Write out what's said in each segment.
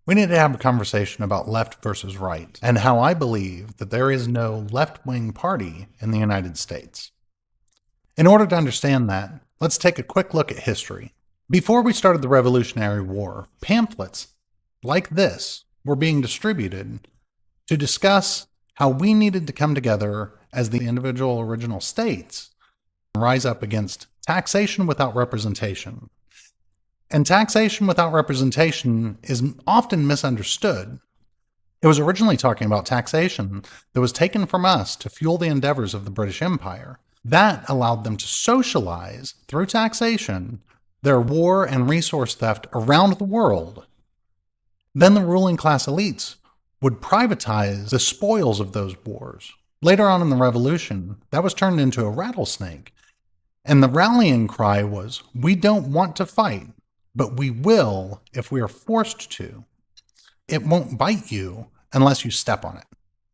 We need to have a conversation about left versus right and how I believe that there is no left-wing party in the United States. In order to understand that, let's take a quick look at history. Before we started the Revolutionary War, pamphlets like this were being distributed to discuss how we needed to come together as the individual original states and rise up against taxation without representation. And taxation without representation is often misunderstood. It was originally talking about taxation that was taken from us to fuel the endeavors of the British Empire. That allowed them to socialize, through taxation, their war and resource theft around the world. Then the ruling class elites would privatize the spoils of those wars. Later on in the Revolution, that was turned into a rattlesnake. And the rallying cry was, "We don't want to fight, but we will if we are forced to. It won't bite you unless you step on it."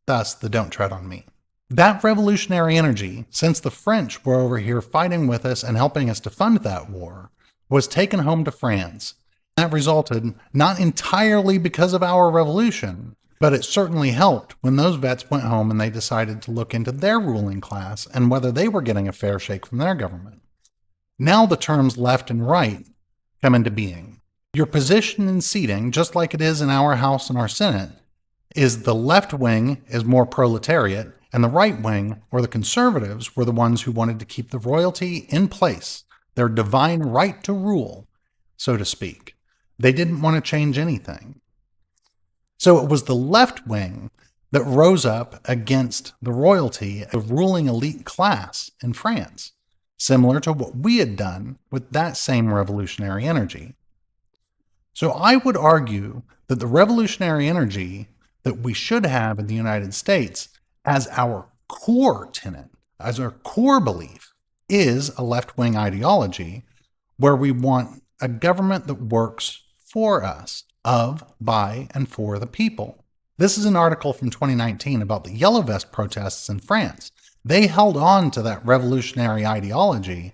Thus, the "don't tread on me." That revolutionary energy, since the French were over here fighting with us and helping us to fund that war, was taken home to France. That resulted not entirely because of our revolution, but it certainly helped when those vets went home and they decided to look into their ruling class and whether they were getting a fair shake from their government. Now the terms left and right come into being. Your position in seating, just like it is in our House and our Senate, is the left wing is more proletariat, and the right wing, or the conservatives, were the ones who wanted to keep the royalty in place, their divine right to rule, so to speak. They didn't want to change anything. So it was the left wing that rose up against the royalty, the ruling elite class in France, similar to what we had done with that same revolutionary energy. So I would argue that the revolutionary energy that we should have in the United States as our core tenet, as our core belief, is a left-wing ideology where we want a government that works for us, of, by, and for the people. This is an article from 2019 about the Yellow Vest protests in France. They held on to that revolutionary ideology,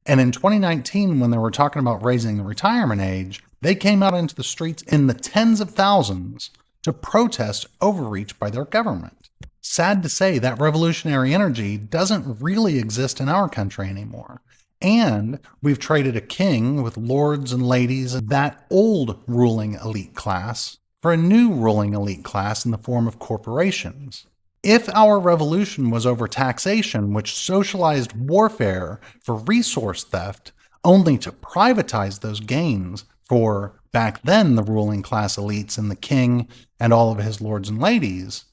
and in 2019, when they were talking about raising the retirement age, they came out into the streets in the tens of thousands to protest overreach by their government. Sad to say, that revolutionary energy doesn't really exist in our country anymore. And we've traded a king with lords and ladies of that old ruling elite class for a new ruling elite class in the form of corporations. If our revolution was over taxation, which socialized warfare for resource theft, only to privatize those gains for, back then, the ruling class elites and the king and all of his lords and ladies,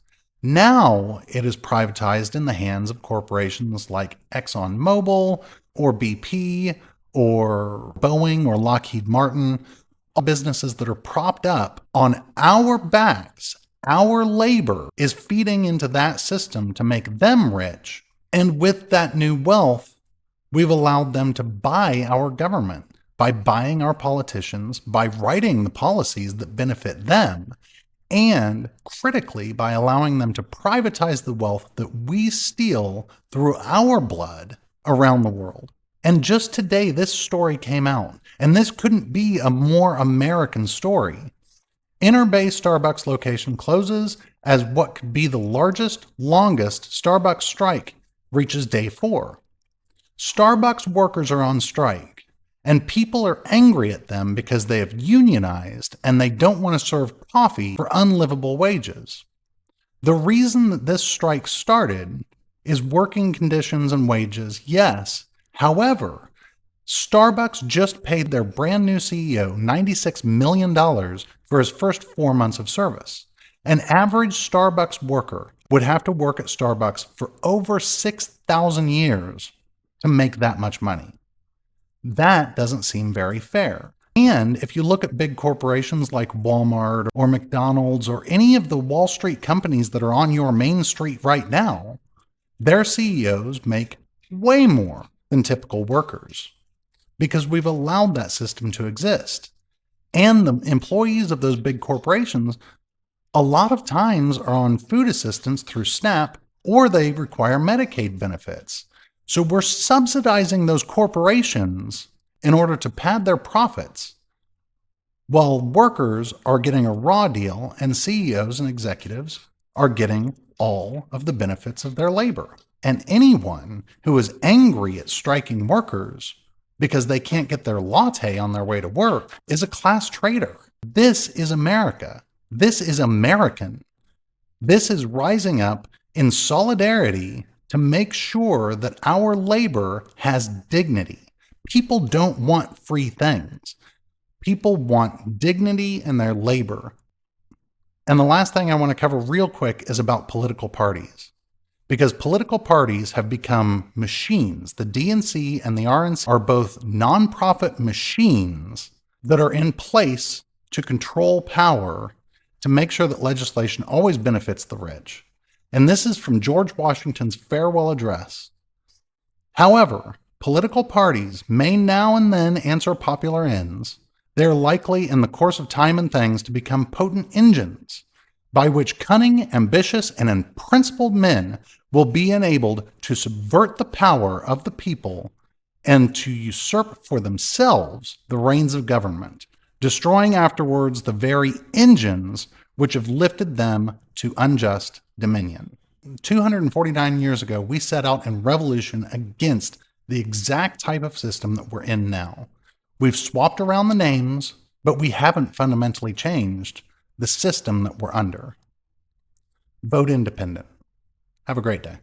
now it is privatized in the hands of corporations like ExxonMobil or BP or Boeing or Lockheed Martin, all businesses that are propped up on our backs. Our labor is feeding into that system to make them rich. And with that new wealth, we've allowed them to buy our government by buying our politicians, by writing the policies that benefit them, and critically by allowing them to privatize the wealth that we steal through our blood around the world. And just today, this story came out, and this couldn't be a more American story. Inner Bay Starbucks location closes as what could be the largest, longest Starbucks strike reaches day 4. Starbucks workers are on strike, and people are angry at them because they have unionized and they don't want to serve coffee for unlivable wages. The reason that this strike started is working conditions and wages, yes. However, Starbucks just paid their brand new CEO $96 million for his first 4 months of service. An average Starbucks worker would have to work at Starbucks for over 6,000 years to make that much money. That doesn't seem very fair. And if you look at big corporations like Walmart or McDonald's or any of the Wall Street companies that are on your main street right now, their CEOs make way more than typical workers because we've allowed that system to exist. And the employees of those big corporations a lot of times are on food assistance through SNAP, or they require Medicaid benefits. So we're subsidizing those corporations in order to pad their profits while workers are getting a raw deal and CEOs and executives are getting all of the benefits of their labor. And anyone who is angry at striking workers because they can't get their latte on their way to work is a class traitor. This is America. This is American. This is rising up in solidarity to make sure that our labor has dignity. People don't want free things. People want dignity in their labor. And the last thing I want to cover real quick is about political parties. Because political parties have become machines. The DNC and the RNC are both nonprofit machines that are in place to control power to make sure that legislation always benefits the rich. And this is from George Washington's farewell address. However, political parties may now and then answer popular ends. They are likely in the course of time and things to become potent engines by which cunning, ambitious, and unprincipled men will be enabled to subvert the power of the people and to usurp for themselves the reins of government, destroying afterwards the very engines which have lifted them to unjust dominion. 249 years ago, we set out in revolution against the exact type of system that we're in now. We've swapped around the names, but we haven't fundamentally changed the system that we're under. Vote independent. Have a great day.